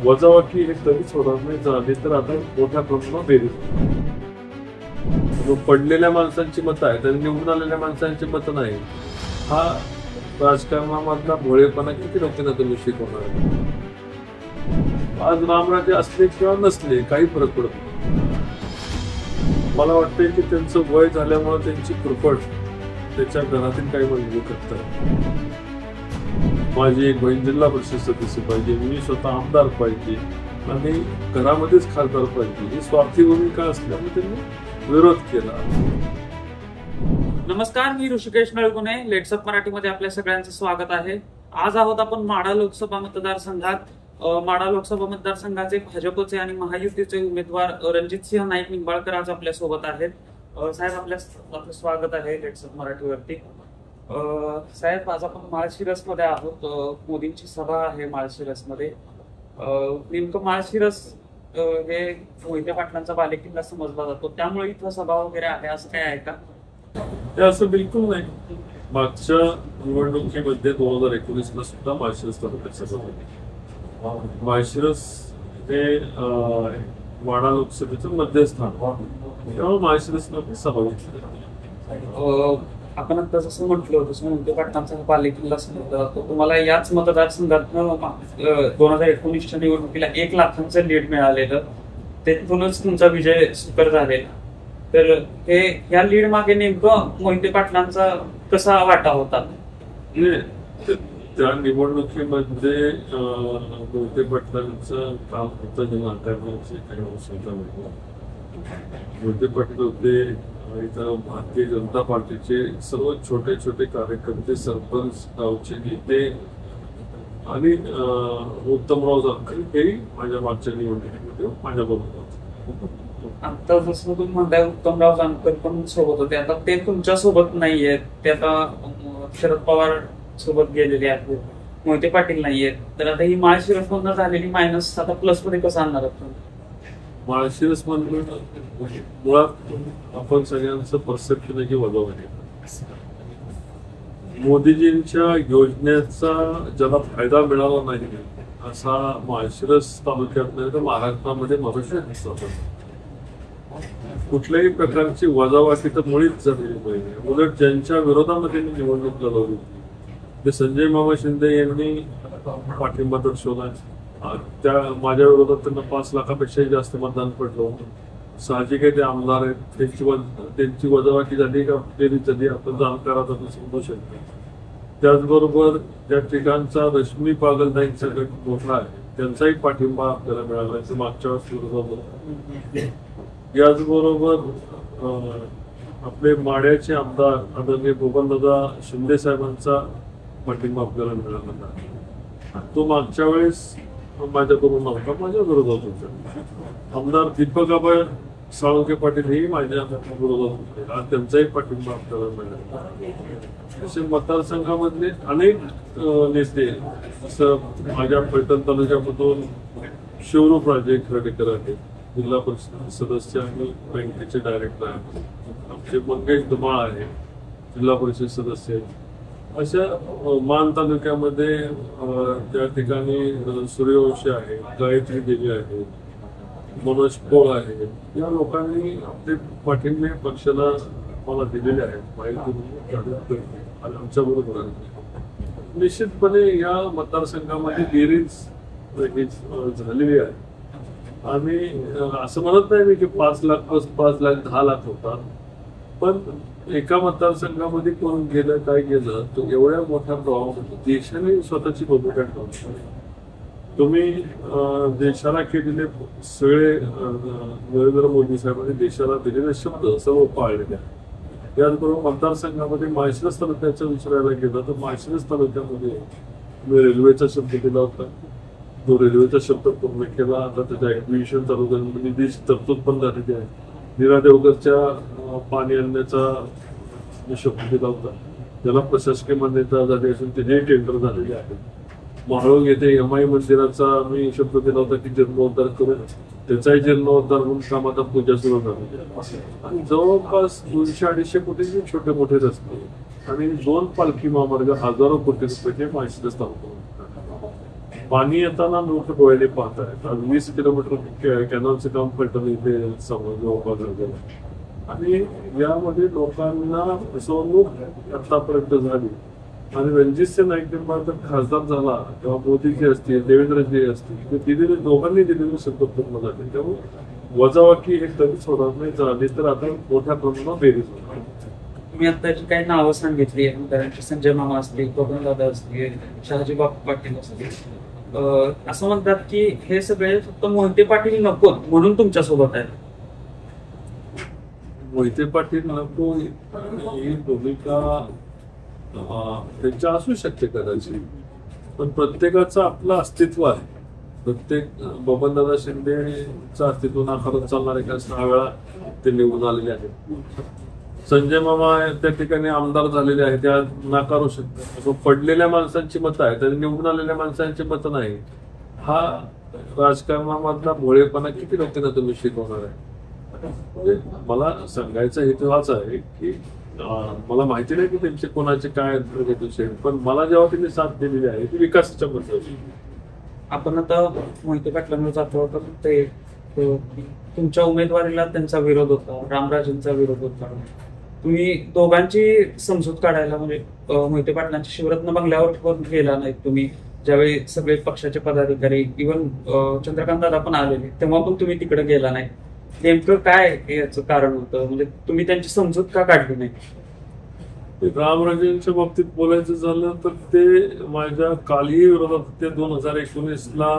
वजाबाकी हे कधीच होणार नाही. झाली तर आता मोठ्या प्रमाणात बेरीज. पडलेल्या माणसांची मतं आहेत आणि निवडून आलेल्या माणसांची मतं नाही. हा राजकारणामधला भोळेपणा किती लोकांना तुम्ही शिकवणार? आज रामराजे असले किंवा नसले काही फरक पडत नाही. मला वाटतंय की त्यांचं वय झाल्यामुळे त्यांची कृपट त्याच्या घरातील काही मजबूत करतात. माझी एक बहीण जिल्हा परिषद सदस्य पाहिजे, मी स्वतः आमदार पाहिजे आणि घरामध्येच खासदार पाहिजे, ही स्वार्थी भूमिका असल्यामुळे त्यांनी विरोध केला. नमस्कार, मी ऋषिकेश नळगुणे. लेट्सअप मराठीमध्ये आपल्या सगळ्यांचं स्वागत आहे. आज आहोत आपण माढा लोकसभा मतदारसंघात. माढा लोकसभा मतदारसंघाचे भाजपचे आणि महायुतीचे उमेदवार रणजितसिंह नाईक निंबाळकर आज आपल्या सोबत आहेत. साहेब, आपलं स्वागत आहे लेट्सअप मराठीवरती. साहेब, आज आपण माळशिरस मध्ये आहोत. मोदींची सभा आहे माळशिरस मध्ये. नेमकं माळशिरस हे मोहिते पाटलांचा बालेकिल्ला समजला जातो, त्यामुळे इथं सभा वगैरे आहे असं काय आहे का? हे असं बिलकुल नाही. मागच्या निवडणुकीमध्ये 2019 ला सुद्धा माळशिरस तालुक्यात सभा होती. माळशिरस हे माढा लोकसभेचं मध्यस्थान, त्यामुळे माळशिरसमध्ये सभा होती. आपण आता जसं म्हटलं तसं मोहिते पाटलांचा बालेकिल्ला समजला जातो. तुम्हाला याच मतदारसंघात 2019च्या निवडणुकीला 1 लाखांचं लीड मिळालेलं, तिथूनच तुमचा विजय सुकर झालेला. तर हे या लीड मागे नेमकं मोहिते पाटलांचा कसा वाटा होता? त्या निवडणुकीमध्ये मोहिते पाटलांचं काम होतं जेव्हा करण्याचे काही वर्षांचा मोहिते पाटील होते. इथं भारतीय जनता पार्टीचे सर्व छोटे छोटे कार्यकर्ते, सरपंच, गावचे नेते आणि उत्तमराव जानकर हेही माझ्या मागच्या निवडणुकीमध्ये माझ्याबरोबर. आता जसं तुम्ही म्हणताय उत्तमराव जानकर पण सोबत होते, आता ते तुमच्या सोबत नाहीयेत. ते आता शरद पवार सोबत गेलेले आहेत, मोहिते पाटील नाहीयेत. तर आता ही माळशिरस मधून झालेली मायनस आता प्लस मध्ये कसं आणणार आहात? माळशिरस मधून मुळात आपण सगळ्यांचं परसेप्शन आहे की वजाबाकी. मोदीजींच्या योजनेचा ज्याला फायदा मिळाला नाही असा माळशिरस तालुक्यात नाही तर महाराष्ट्रामध्ये मनुष्य दिसत. कुठल्याही प्रकारची वजाबाकी तर मुळीच झालेली पाहिजे. उलट ज्यांच्या विरोधामध्ये निवडणूक लढवली ते संजय मामा शिंदे यांनी पाठिंबा दर्शवला. त्या माझ्या विरोधात त्यांना 5 लाखापेक्षाही जास्त मतदान पडलं होतं. साहजिक आहे, ते आमदार आहेत, त्यांची वजाबाकी झाली का फेरी झाली आपण जाणकारात समजू शकतो. त्याचबरोबर त्या ठिकाणचा रश्मी पागलताईंचा गट मोठा आहे, त्यांचाही पाठिंबा आपल्याला मिळाला मागच्या वेळेस. याचबरोबर आपले माढ्याचे आमदार आदरणीय बबनदादा शिंदे साहेबांचा पाठिंबा आपल्याला मिळाला. तो मागच्या वेळेस माझ्याकडून नव्हता, माझ्या विरोधात होते. आमदार दीपक साळुंखे पाटील हेही माझ्या विरोधात होते, आज त्यांचाही पाठिंबा आपल्याला मिळाला. असे मतदारसंघामधले अनेक नेते, जसं माझ्या पैठण तालुक्यामधून शिवरूप राजे खर्डेकर आहेत, जिल्हा परिषद सदस्य आणि बँकेचे डायरेक्टर आहेत. आमचे मंगेश धुमाळ आहे, जिल्हा परिषद सदस्य आहेत. अशा मान तालुक्यामध्ये त्या ठिकाणी सूर्यवंशी आहे, गायत्री देवी आहे, मनोज पोळ आहे. या लोकांनी आपले पाठिंबे पक्षाला मला दिलेले आहेत. माहिती आमच्या बरोबर आहे. निश्चितपणे या मतदारसंघामध्ये बेरीज झालेली आहे. आणि असं म्हणत नाही मी की 5 लाख + 5 लाख 10 लाख होतात, पण एका मतदारसंघामध्ये कोण गेलं काय गेलं तर एवढ्या मोठ्या प्रभावामध्ये देशाने स्वतःची भूमिका ठेवली. तुम्ही देशाला केलेले सगळे नरेंद्र मोदी साहेबांनी देशाला दिलेले शब्द सर्व पाळलेले आहेत. त्याचबरोबर मतदारसंघामध्ये माळशिरस तालुक्याचा विचारायला गेलं तर माळशिरस तालुक्यामध्ये मी रेल्वेचा शब्द दिला होता, तो रेल्वेचा शब्द पूर्ण केला. आता त्याच्या ऍक्टिव्हिशन चालू झालं, निधीची तरतूद पण झालेली आहे. नीरा देवगरच्या पाणी आणण्याचा शब्द दिला होता, त्याला प्रशासकीय मान्यता झाली असून त्याचे टेंडर झालेले आहे. माळोग येथे एमआय मंदिराचा मी शब्द दिला होता की जीर्णोद्धार करून त्याचाही जीर्णोद्धार म्हणून काम आता पूजा सुरू झाली. आणि जवळपास 200-250 कोटीचे छोटे मोठे रस्ते आणि 2 पालखी महामार्ग हजारो कोटी रुपयाचे माळशिरस तालुक्यात. पाणी येताना लोक डोळ्याने पाहत आहेत. आज 20 किलोमीटर कॅनलचं काम पलटण इथे जवळपास झालेलं आहे. आणि यामध्ये लोकांना फसवणूक आतापर्यंत झाली. आणि रणजितसिंह नाईक जर खासदार झाला तेव्हा मोदीजी असतील, देवेंद्रजी असतील, दिलेले दोघांनी दिलेले शब्द पूर्ण झाले. त्यामुळे वजाबाकी हे कधीच होणार नाही. झाली तर आता मोठ्या प्रमाणात बेरीज होणार. तुम्ही आता जी काही नावं सांगितली आमदारांची, संजय मामा असतील, बबनदादा असतील, शहाजी बापू पाटील असतील, असं म्हणतात की हे सगळे फक्त मोहिते पाटील नको म्हणून तुमच्या सोबत आहे. मोहिते पाटील नको ही भूमिका त्यांच्या असू शकते कदाचित, पण प्रत्येकाचं आपलं अस्तित्व आहे. प्रत्येक बबनदादा शिंदेचं अस्तित्व नाकारत चालणारे का 6 वेळा ते निवडून आलेले आहेत. संजय मामा त्या ठिकाणी आमदार झालेले आहेत, त्या नाकारू शकतात. पडलेल्या माणसांची मतं आहेत, त्याने निवडून आलेल्या माणसांची मतं नाही. हा राजकारणामधला भोळेपणा किती लोकांना तुम्ही शिकवणार आहे? म्हणजे मला सांगायचा हेतू हाच आहे की मला माहिती नाही की त्यांचे कोणाचे काय हेतू, पण मला जेव्हा त्यांनी साथ दिलेली आहे ती विकासाच्या बद्दल. आपण आता मोहिते पाटलांवर जातो तर ते तुमच्या उमेदवारीला त्यांचा विरोध होता, रामराजेंचा विरोध होता. तुम्ही दोघांची समजूत काढायला म्हणजे मोहिते पाटलांच्या शिवरत्न बंगल्यावर पण गेला नाहीत तुम्ही, ज्यावेळी सगळे पक्षाचे पदाधिकारी इव्हन चंद्रकांत दादा पण आलेले तेव्हा पण तुम्ही तिकडे गेला नाही. नेमकं काय याचं कारण होतं? म्हणजे तुम्ही त्यांची समजूत का काढली नाही? रामराजेंच्या बाबतीत बोलायचं झालं तर ते माझ्या कालही विरोधात, ते 2019ला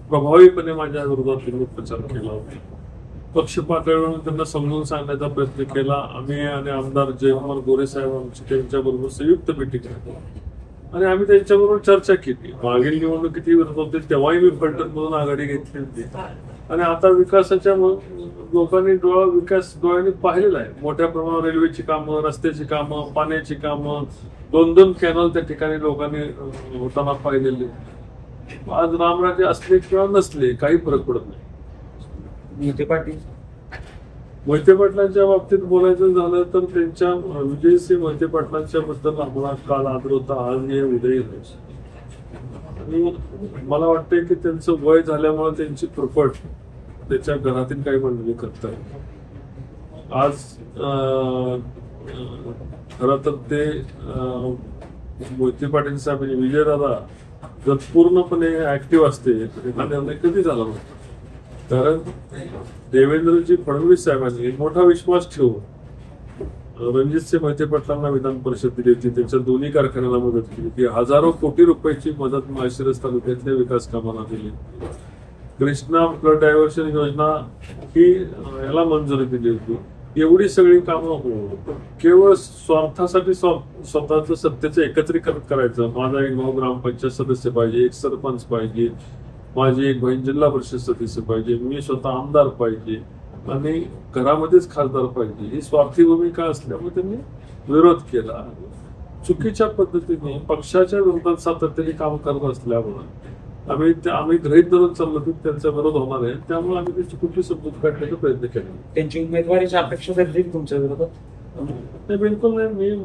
प्रभावीपणे माझ्या विरोधात त्यांनी प्रचार केला होता. पक्ष पातळीवर त्यांना समजून सांगण्याचा प्रयत्न केला. आम्ही आणि आमदार जयकुमार गोरे साहेब आमची त्यांच्याबरोबर संयुक्त बैठक केली आणि आम्ही त्यांच्याबरोबर चर्चा केली. मागील निवडणुकीत विरोध होते तेव्हाही मी फलटणमधून आघाडी घेतली होती आणि आता विकासाच्या लोकांनी विकास डोळ्यांनी पाहिलेला आहे. मोठ्या प्रमाणावर रेल्वेची कामं, रस्त्याची कामं, पाण्याची कामं, 2-2 कॅनल त्या ठिकाणी लोकांनी होताना पाहिलेले. आज रामराजे असले किंवा नसले काही फरक पडत नाही. मोहिते पाटलांच्या बाबतीत बोलायचं झालं तर त्यांच्या विजयसिंह मोहिते पाटलांच्या बद्दल आम्हाला काल आदर होता, आज हे उदय नाही. आणि मला वाटतंय की त्यांचं वय झाल्यामुळे त्यांची पुरपट त्याच्या घरातील काही मंडळी करतात. आज खरं तर ते मोहिते पाटील साहेब म्हणजे विजयदादा जर पूर्णपणे ऍक्टिव्ह असते तर हा निर्णय कधी झाला नव्हता. कारण देवेंद्रजी फडणवीस साहेबांनी मोठा विश्वास ठेवून रणजितसिंह मोहिते पाटलांना विधान परिषद दिली होती. त्यांच्या दोन्ही कारखान्याला मदत केली होती. हजारो कोटी रुपयाची मदत माळशिरस तालुक्यातल्या विकास कामांना दिली. कृष्णा फ्लड डायव्हर्शन योजना ही याला मंजुरी दिली होती. एवढी सगळी कामं केवळ स्वार्थासाठी स्वतःचं सत्तेचं एकत्रीकरण करायचं. माझा एक भाऊ ग्रामपंचायत सदस्य पाहिजे, एक सरपंच पाहिजे, माझी एक बहीण जिल्हा परिषद सदस्य पाहिजे, मी स्वतः आमदार पाहिजे आणि घरामध्येच खासदार पाहिजे, ही स्वार्थी भूमिका असल्यामुळे त्यांनी विरोध केला. चुकीच्या पद्धतीने पक्षाच्या विरोधात सातत्याने काम करत असल्यामुळे आम्ही गृहीत धरून चाललो की त्यांचा विरोध होणार आहे. त्यामुळे आम्ही त्याची कुठली समजूत काढण्याचा प्रयत्न केला. त्यांची उमेदवारीची अपेक्षा धरली तुमच्या विरोधात? नाही, बिलकुल नाही. मी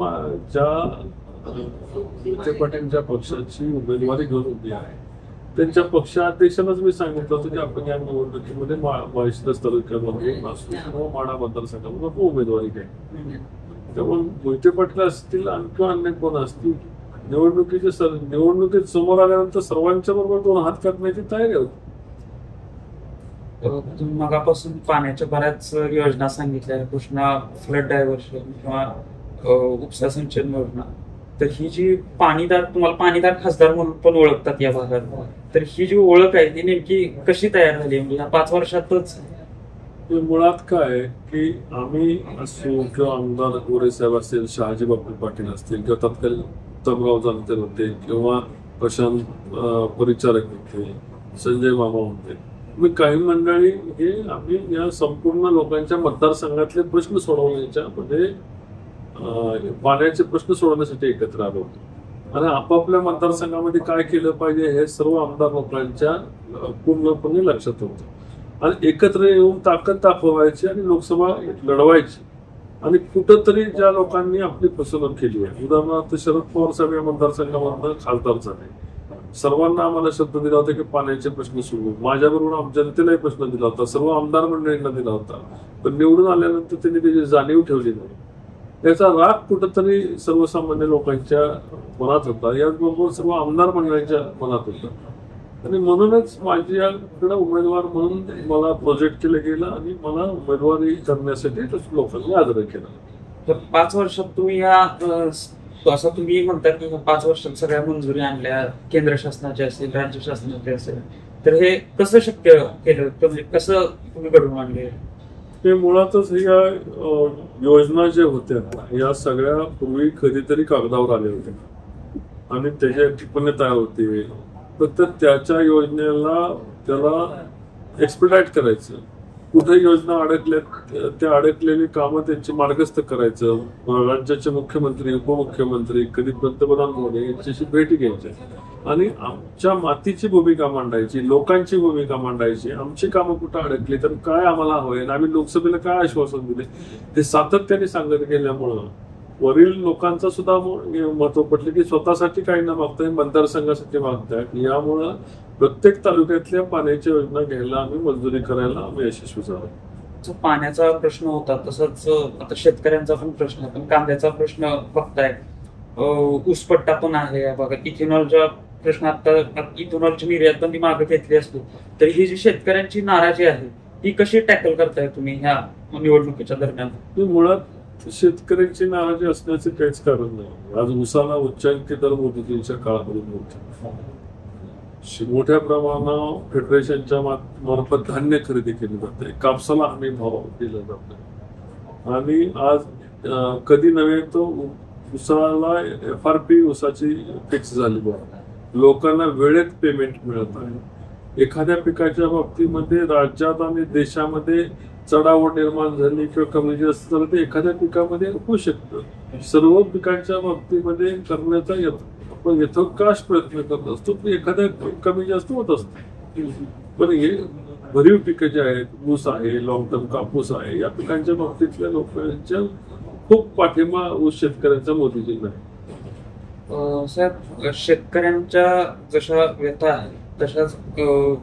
मोहिते पाटीलच्या पक्षाची उमेदवारी घेऊन उभी आहे. त्यांच्या पक्षाध्यक्षांनाच मी सांगितलं होतं की आपण या निवडणुकीमध्ये माळशिरस तालुक्यामध्ये माढा मतदारसंघामध्ये उमेदवारी घ्या. त्यामुळे मोहिते पाटील असतील किंवा अन्य कोण असतील, निवडणुकीत समोर आल्यानंतर सर्वांच्या बरोबर 2 हात करण्याची तयारी होती. तुम्ही मगापासून पाण्याच्या बऱ्याच योजना सांगितल्या, कृष्णा फ्लड डायव्हर्शन किंवा उपसा सिंचन योजना. तर ही जी तुम्हाला पाणीदार खासदार म्हणून पण ओळखतात या भागात, तर ही जी ओळख आहे ती नेमकी कशी तयार झाली? म्हणजे या 5 वर्षातच मुळात काय की आम्ही असो किंवा आमदार गोरे साहेब असतील, शहाजी बापू पाटील असतील किंवा तत्कालीन तमगाव जानकर होते किंवा प्रशांत परिचारक होते, संजय मामा होते, मी काही मंडळी हे आम्ही या संपूर्ण लोकांच्या मतदारसंघातले प्रश्न सोडवण्याच्या मध्ये पाण्याचे प्रश्न सोडवण्यासाठी एकत्र आलो होतो आणि आपापल्या मतदारसंघामध्ये काय केलं पाहिजे हे सर्व आमदार लोकांच्या पूर्णपणे लक्षात होतं आणि एकत्र येऊन ताकद दाखवायची आणि लोकसभा लढवायची. आणि कुठंतरी ज्या लोकांनी आपली फसवणूक केली आहे, उदाहरणार्थ शरद पवार साहेब या मतदारसंघामधून खासदार झाले, सर्वांना आम्हाला शब्द दिला होता की पाण्याचे प्रश्न सोडवू. माझ्याबरोबर जनतेलाही प्रश्न दिला होता, सर्व आमदार मंडळींना दिला होता. पण निवडून आल्यानंतर त्यांनी त्याची जाणीव ठेवली नाही. याचा राग कुठंतरी सर्वसामान्य लोकांच्या मनात होता, याचबरोबर सर्व आमदार मंडळांच्या मनात होता. आणि म्हणूनच माझ्याकडे उमेदवार म्हणून मला प्रोजेक्ट केलं गेलं आणि मला उमेदवारी करण्यासाठी लोकांनी आग्रह केला. तर 5 वर्षात तुम्ही असं तुम्ही म्हणता की 5 वर्षात सगळ्या मंजुरी आणल्या, केंद्र शासनाचे असेल, राज्य शासनाचे असेल, तर हे कसं शक्य केलं? म्हणजे कसं तुम्ही घडवून आणले? ते मुळातच या योजना ज्या होत्या या सगळ्या पूर्वी कधीतरी कागदावर आल्या होत्या आणि त्याच्या टिप्पणी तयार होती. फक्त त्याच्या योजनेला त्याला एक्सपेडाइट करायचं, कुठे योजना अडकल्यात त्या अडकलेली कामं त्यांची मार्गस्थ करायचं. राज्याचे मुख्यमंत्री, उपमुख्यमंत्री, कधी पंतप्रधान मोदी यांच्याशी भेटी घ्यायच्या आणि आमच्या मातीची भूमिका मांडायची, लोकांची भूमिका मांडायची. आमची कामं कुठं अडकली तर काय आम्हाला हवंय, आम्ही लोकसभेला काय आश्वासन दिले ते सातत्याने सांगत गेल्यामुळं वरील लोकांचा सुद्धा महत्व पडले की स्वतःसाठी काही न मागताय, मतदारसंघासाठी मागतायत. यामुळं प्रत्येक तालुक्यातल्या पाण्याच्या योजना घ्यायला आम्ही मंजुरी करायला आम्ही यशस्वी झालो. पाण्याचा प्रश्न होता, तसंच आता शेतकऱ्यांचा पण प्रश्न, पण कांद्याचा प्रश्न बघताय, ऊसपट्टा पण आहे बघा. इथेनॉलच्या प्रश्न आता इथेनॉलची निर्यात बंदी मागे घेतली असली तरी ही जी शेतकऱ्यांची नाराजी आहे ती कशी टॅकल करताय तुम्ही ह्या निवडणुकीच्या दरम्यान? मुळात शेतकऱ्यांची नाराजी असण्याचे काहीच कारण नाही. आज ऊसाला उच्चांकी दर मोदींच्या काळामध्ये मोठ्या प्रमाणावर फेडरेशनच्या मार्फत धान्य खरेदी केली जाते, कापसाला हमी भाव दिला जातो आणि आज कधी नव्हे तो ऊसाला FRP ऊसाची फिक्स झाली बघ. लोकांना वेळेत पेमेंट मिळत आहे. एखाद्या पिकाच्या बाबतीमध्ये राज्यात आणि देशामध्ये चढावड निर्माण झाली किंवा कमी जास्त झालं ते एखाद्या पिकामध्ये होऊ शकतं. सर्व पिकांच्या बाबतीमध्ये करण्याचा आपण यथोकाश प्रयत्न करत असतो, एखाद्या कमी जास्त होत असतो. पण हे भरीव पिकं जे आहेत, ऊस आहे, लॉंग टर्म कापूस आहे, या पिकांच्या बाबतीतल्या लोकांच्या खूप पाठिंबा ऊस शेतकऱ्यांचा मोदीजींना आहे. साहेब, शेतकऱ्यांच्या जशा व्यथा आहेत तशाच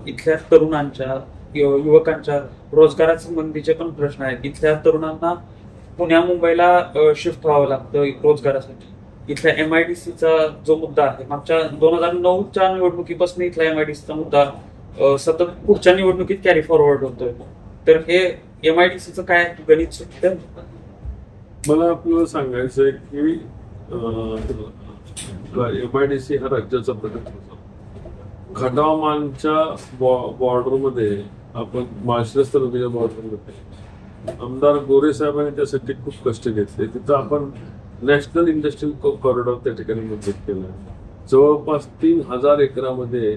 इथल्या तरुणांच्या, युवकांच्या रोजगारासंबंधीचे पण प्रश्न आहेत. इथल्या तरुणांना पुण्या मुंबईला शिफ्ट व्हावं लागतं रोजगारासाठी. इथल्या MIDCचा जो मुद्दा आहे, मागच्या 2009च्या निवडणुकीपासून इथला MIDCचा मुद्दा सतत पुढच्या निवडणुकीत कॅरी फॉरवर्ड होतोय. तर हे MIDCचं काय गणित सुटतं? मला आपल्याला सांगायचं आहे की MIDC हा राज्याचा प्रकल्प. खंडामानच्या बॉर्डरमध्ये आपण माळशिरस तालुक्याच्या बॉर्डरमध्ये आमदार गोरे साहेबांनी त्यासाठी खूप कष्ट घेतले. तिथं आपण नॅशनल इंडस्ट्रियल कॉरिडॉर त्या ठिकाणी मंजूर केलं. जवळपास 3000 एकरामध्ये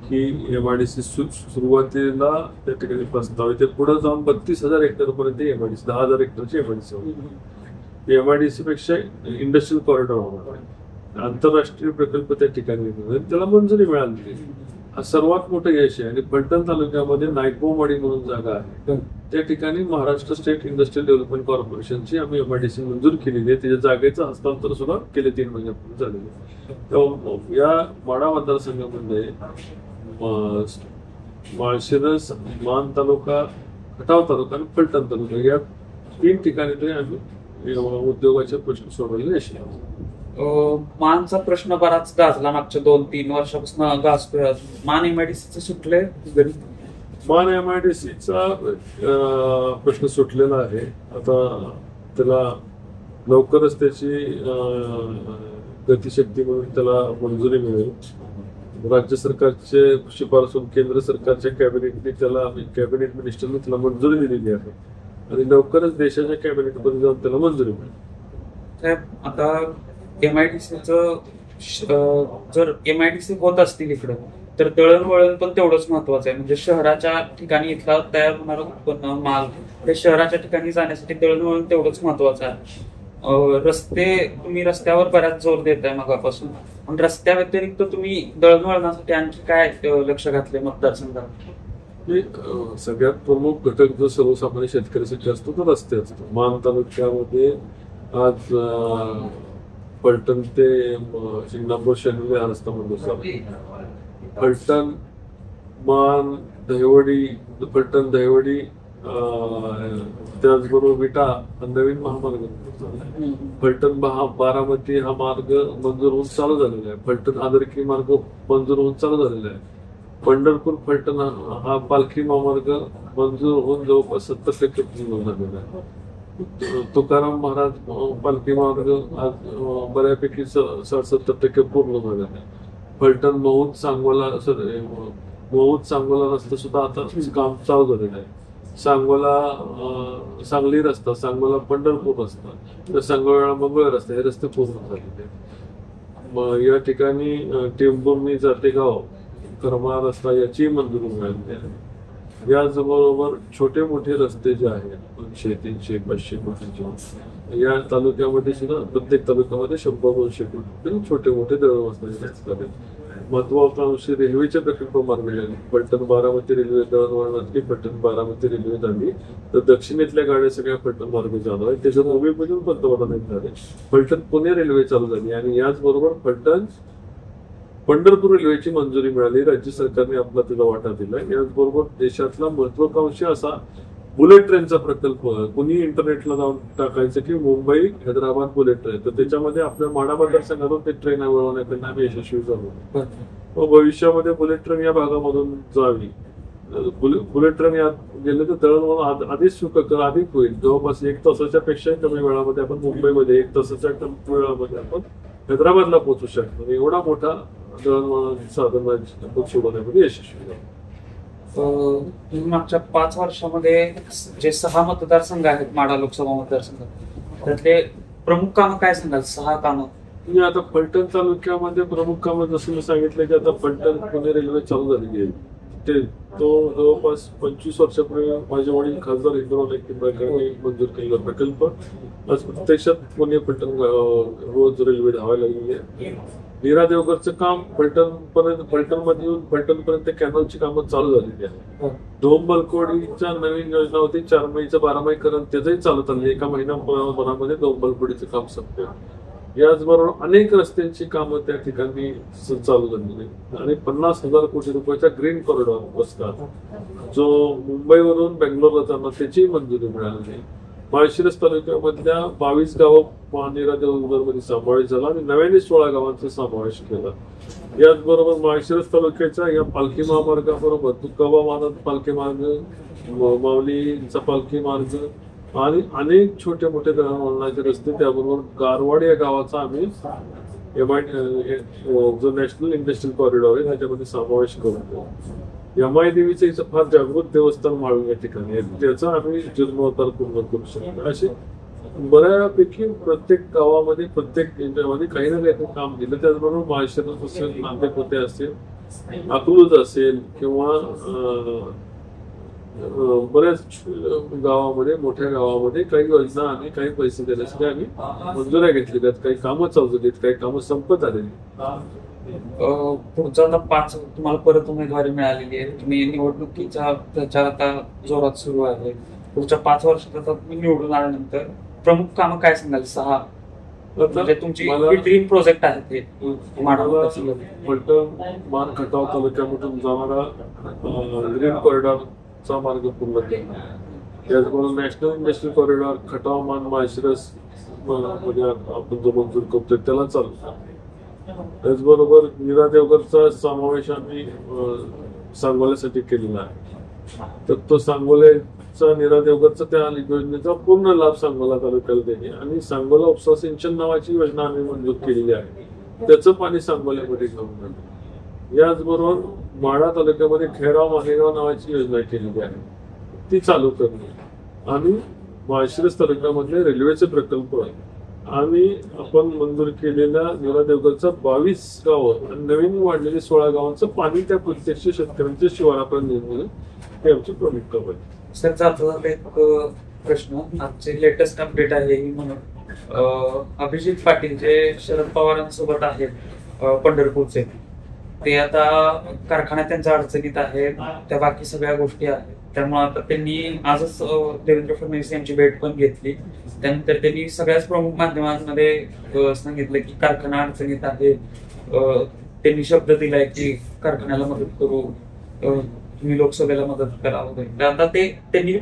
ही MIDC सुरुवातीला त्या ठिकाणी प्रस्ताव आहे. ते पुढे जाऊन 32,000 एकरपर्यंत MIDC, 10,000 एकरची MIDC होती. MIDC पेक्षा इंडस्ट्रियल कॉरिडॉर होणार आहे. आंतरराष्ट्रीय प्रकल्प त्या ठिकाणी त्याला मंजुरी मिळाली. हा सर्वात मोठं यश आहे. आणि फलटण तालुक्यामध्ये नायकोमवाडी म्हणून जागा आहे, त्या ठिकाणी महाराष्ट्र स्टेट इंडस्ट्रियल डेव्हलपमेंट कॉर्पोरेशनची आम्ही MIDC मंजूर केलेली आहे. त्याच्या जागेचं हस्तांतर सुद्धा गेले 3 महिन्यापूर्वी झालेलं आहे. तेव्हा या माढा मतदारसंघामध्ये माळशिरस, मान तालुका, खटाव तालुका आणि फलटण तालुका या 3 ठिकाणी तरी आम्ही उद्योगाचे प्रश्न सोडवलेले यश आहे. मानचा प्रश्न बराच गाजला, मागच्या 2-3 वर्षापासून गाजतोय. मान MIDCचं सुटलंय घरी? मान MIDCचा प्रश्न सुटलेला आहे. आता त्याला लवकरच त्याची गतिशक्ती म्हणून त्याला मंजुरी मिळेल. राज्य सरकारचे शिफारसून केंद्र सरकारच्या कॅबिनेटने त्याला, कॅबिनेट मिनिस्टरने त्याला मंजुरी दिलेली आहे आणि लवकरच देशाच्या कॅबिनेटमध्ये जाऊन त्याला मंजुरी मिळेल. साहेब, आता MIDCचं जर MIDC होत असतील इकडं तर दळणवळण पण तेवढंच महत्वाचं आहे. म्हणजे शहराच्या ठिकाणी इथला तयार होणारा उत्पन्न, माल हे शहराच्या ठिकाणी जाण्यासाठी दळणवळण तेवढंच महत्वाचं आहे. रस्ते, तुम्ही रस्त्यावर बऱ्याच जोर देताय मगापासून, पण रस्त्या व्यतिरिक्त तुम्ही दळणवळणासाठी आणखी काय लक्ष घातले मतदारसंघात? सगळ्यात प्रमुख घटक जो सर्वसामान्य शेतकऱ्यासाठी असतो तो रस्ते असतो. मान तालुक्यामध्ये आज फलटण ते शिंगणापूर शनिवारी हा रस्ता मंजूर झाला. फलटण मान दहिवडी, फलटण दहिवडी, त्याचबरोबर विटा नवीन महामार्ग झालाय. फलटण बारामती हा मार्ग मंजूर होऊन चालू झालेला आहे. फलटण आदरकी मार्ग मंजूर होऊन चालू झालेला आहे. पंढरपूर फलटण हा पालखी महामार्ग मंजूर होऊन जवळपास 70% पूर्ण झालेला आहे. तुकाराम महाराज पालखी मार्ग आज बऱ्यापैकी 60-70% पूर्ण झालेला आहे. फलटण महूद सांगोला रस्ता सुद्धा आता काम चालू झालेलं आहे. सांगली रस्ता, सांगोला पंढरपूर रस्ता, तर सांगोला मंगळ रस्ता, हे रस्ते पूर्ण झालेले आहेत. या ठिकाणी टेंभुर्णी जातेगाव करमाळा रस्ता याची मंजुरी मिळालेली आहे. याचबरोबर छोटे मोठे रस्ते जे आहेत 200, 300, 500 कोटीचे, या तालुक्यामध्ये सुद्धा प्रत्येक तालुक्यामध्ये 100-200 कोटी छोटे मोठे दळण वळणाचे रस्ते आहेत. महत्वाकांक्षी रेल्वेचे प्रकल्प मार्गी लागले. फलटण बारामती रेल्वे दळणवळणातली फलटण बारामती रेल्वे झाली, तर दक्षिणेतल्या गाड्या सगळ्या फलटण मार्गे चालू आहेत. त्याचं भूमिपूजन पंतप्रधानांनी झाले. फलटण पुणे रेल्वे चालू झाली आणि याचबरोबर फलटण पंढरपूर रेल्वेची मंजुरी मिळाली. राज्य सरकारने आपला त्याचा वाटा दिलाय. याचबरोबर देशातला महत्वाकांक्षी असा बुलेट ट्रेनचा प्रकल्प, कुणी इंटरनेटला जाऊन टाकायचं की मुंबई हैदराबाद बुलेट ट्रेन, तर त्याच्यामध्ये आपल्या माढा मतदारसंघातून ते ट्रेन वळवण्याकडे आम्ही यशस्वी झालो. व भविष्यामध्ये बुलेट ट्रेन या भागामधून जावी. बुलेट ट्रेन यात गेले तर दळणवळण अधिक सुखकर अधिक होईल. जवळपास 1 तासाच्या पेक्षा कमी वेळामध्ये आपण मुंबईमध्ये 1 तासाच्या वेळामध्ये आपण हैदराबादला पोहोचू शकतो. एवढा मोठा दळणवळण साधन आपण सोडवण्यामध्ये यशस्वी झालो. मागच्या 5 वर्षामध्ये जे 6 मतदारसंघ आहेत माढा लोकसभा मतदारसंघात, त्यातले प्रमुख कामं काय सांगाल? 6 कामं. तुम्ही आता फलटण तालुक्यामध्ये प्रमुख कामं जसं मी सांगितलं की आता फलटण पुणे रेल्वे चालू झालेली आहे. तो जवळपास 25 वर्षापूर्वी माझे वडील खासदार इंद्रावती किंबळकरांनी मंजूर केलेला प्रकल्प आज प्रत्यक्षात पुणे फलटण रोज रेल्वे धावायला लागलेली आहे. नीरा देवगरचं काम फलटणमध्ये येऊन फलटणपर्यंत कॅनलची कामं चालू झालेली आहे. डोंबलकोडीच्या नवीन योजना होती 4 मईचं 12 मईकरण, त्याचंही चालू झालं. एका महिन्याभरामध्ये डोंबलकोडीचं काम संपलं. याचबरोबर अनेक रस्त्यांची कामं त्या ठिकाणी चालू झालेली आणि 50,000 कोटी रुपयाचा ग्रीन कॉरिडॉर रस्ता जो मुंबईवरून बेंगलोरला जाणार त्याची मंजुरी मिळाली. माळशिरस तालुक्यामधल्या 22 गावं नीरा देवगरमध्ये समावेश झाला आणि नव्याने 16 गावांचा समावेश केला. याचबरोबर माळशिरस तालुक्याच्या या पालखी महामार्गाबरोबर तुकाबा मानद पालखी मार्ग, माऊलीचा पालखी मार्ग आणि अनेक छोटे मोठे दळणवळणाचे रस्ते, त्याबरोबर गारवाड या गावाचा आम्ही जो नॅशनल इंडस्ट्रियल कॉरिडॉर आहे त्याच्यामध्ये समावेश करतो. यमाई देवीचं इथं फार जागृत देवस्थान माळून या ठिकाणी आहे, त्याचा आम्ही जीर्णोद्धार पूर्ण करू शकतो. असे बऱ्यापैकी प्रत्येक गावामध्ये प्रत्येक केंद्रामध्ये काही ना काही काम दिलं. त्याचबरोबर माळशिरस असेल, नांदेकोटे असेल, अकलूज असेल किंवा बऱ्याच गावामध्ये मोठ्या गावामध्ये काही योजना आणि काही पैसे देण्यासाठी आम्ही मंजुऱ्या घेतलेल्या आहेत. काही कामं चालू आहेत, काही कामं संपत आलेली. पुढचा 5 तुम्हाला परत उमेदवारी मिळालेली आहे. तुम्ही निवडणुकीचा प्रचार आता जोरात सुरू आहे. पुढच्या 5 वर्षात आता तुम्ही निवडून आल्यानंतर प्रमुख कामं काय सांगाल? 6 म्हणजे तुमची ड्रीम प्रोजेक्ट आहेत हे. फलटण मान खटाव तालुक्यामधून जाणारा ग्रीन कॉरिडॉरचा मार्ग पूर्ण केला. त्याचबरोबर नॅशनल इंडस्ट्रियल कॉरिडॉर खटाव मान माळशिरस मध्ये आपण जो मंजूर करतोय त्याला चालू. त्याचबरोबर नीरा देवगरचा समावेश आम्ही सांगोल्यासाठी केलेला आहे. तर तो सांगोल्याचा नीरा देवगरचा त्या योजनेचा पूर्ण लाभ सांगोला तालुक्याला देणे आणि सांगोला उपसा सिंचन नावाची योजना आम्ही मंजूर केलेली आहे. त्याचं पाणी सांगोल्यामध्ये घेऊन जाणं. याचबरोबर माढा तालुक्यामध्ये खेळगाव मालेगाव नावाची योजना केलेली आहे, ती चालू करणे आणि माळशिरस तालुक्यामधले रेल्वेचे प्रकल्प आम्ही आपण मंजूर केलेल्या नीरा देवगरचा 22 गावं आणि नवीन वाढलेले 16 गावांचं पाणी त्या प्रत्यक्ष शेतकऱ्यांच्या शिवारापर्यंत नेणं हे आमचे प्रमुख काम आहे. सर, जाता एक प्रश्न, आजचे लेटेस्ट अपडेट आहे ही म्हणून अभिजित पाटील जे शरद पवारांसोबत आहेत पंढरपूरचे, ते आता कारखान्यात त्यांच्या अडचणीत आहेत, त्या बाकी सगळ्या गोष्टी आहेत. त्यामुळे आता त्यांनी आजच देवेंद्र फडणवीस यांची भेट पण घेतली. त्यानंतर त्यांनी सगळ्याच प्रमुख माध्यमांमध्ये सांगितलं की कारखाना अडचणीत आहे. त्यांनी शब्द दिलाय की कारखान्याला मदत करू, तुम्ही लोकसभेला मदत करा वगैरे. तर आता त्यांनी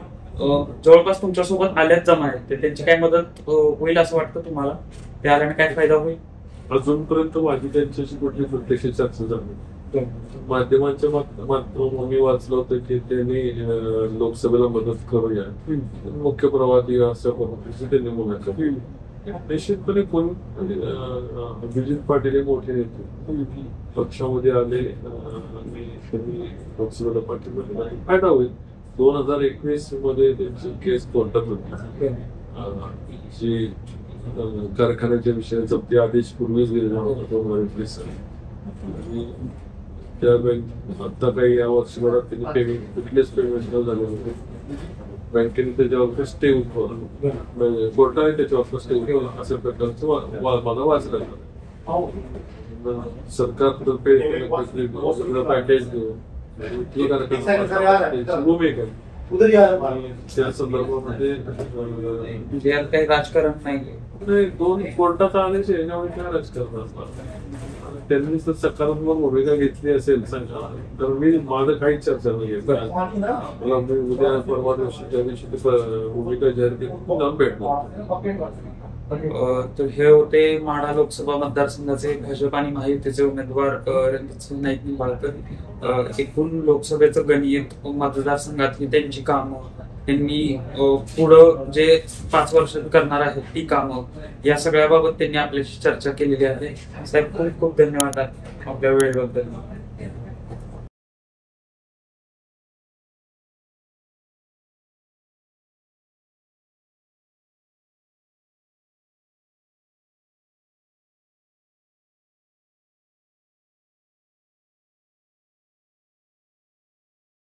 जवळपास तुमच्यासोबत आल्याच जमा आहेत, तर त्यांची काय मदत होईल असं वाटतं तुम्हाला? ते आल्याने काय फायदा होईल? अजूनपर्यंत माझी त्यांच्याशी कुठली प्रत्यक्ष चर्चा झाली. माध्यमांच्या माध्यमातून मी वाचलं होतं की त्यांनी लोकसभेला मदत करूया, मुख्य प्रवादी अशा पद्धतीचे त्यांनी मुलाखत. निश्चितपणे कोण अभिजित पाटील हे मोठे नेते पक्षामध्ये आले आणि त्यांनी लोकसभेला पाठिंबा दिला, फायदा होईल. 2021 मध्ये त्यांची केस कोर्टात होती, जी कारखान्याच्या विषयात जप्ती आदेश पूर्वीच गेलेला होता 2021 साली. त्या आता काही या वर्षभरात त्यांनी पेमेंट कुठलेच पेमेंट न झाले होते. बँकेने त्याच्यावर स्टे उठवला, म्हणजे कोर्टाने त्याच्यावर स्टे उठवला, अशा प्रकारचं मला वाचलं. सरकारतर्फे पॅकेज भूमिका त्या संदर्भामध्ये काही राजकारण नाही. 2 कोर्टाचा आदेश आहे, याच्यामुळे काय राजकारण असणार. त्यांनी जर सकारात्मक भूमिका घेतली असेल तर मी माझं काहीच चर्चा नाहीये. मला उद्या परवा दिवशी त्या दिवशी भूमिका जाहीर केली जाऊन भेटणार. तर हे होते माढा लोकसभा मतदारसंघाचे भाजप आणि महायुतीचे उमेदवार रणजितसिंह नाईक निंबाळकर. एकूण लोकसभेचं गणित, मतदारसंघातली त्यांची कामं, त्यांनी पुढं जे 5 वर्षात करणार आहेत ती कामं, या सगळ्याबाबत त्यांनी आपल्याशी चर्चा केलेली आहे. साहेब, खूप खूप धन्यवाद आपल्या वेळेबद्दल.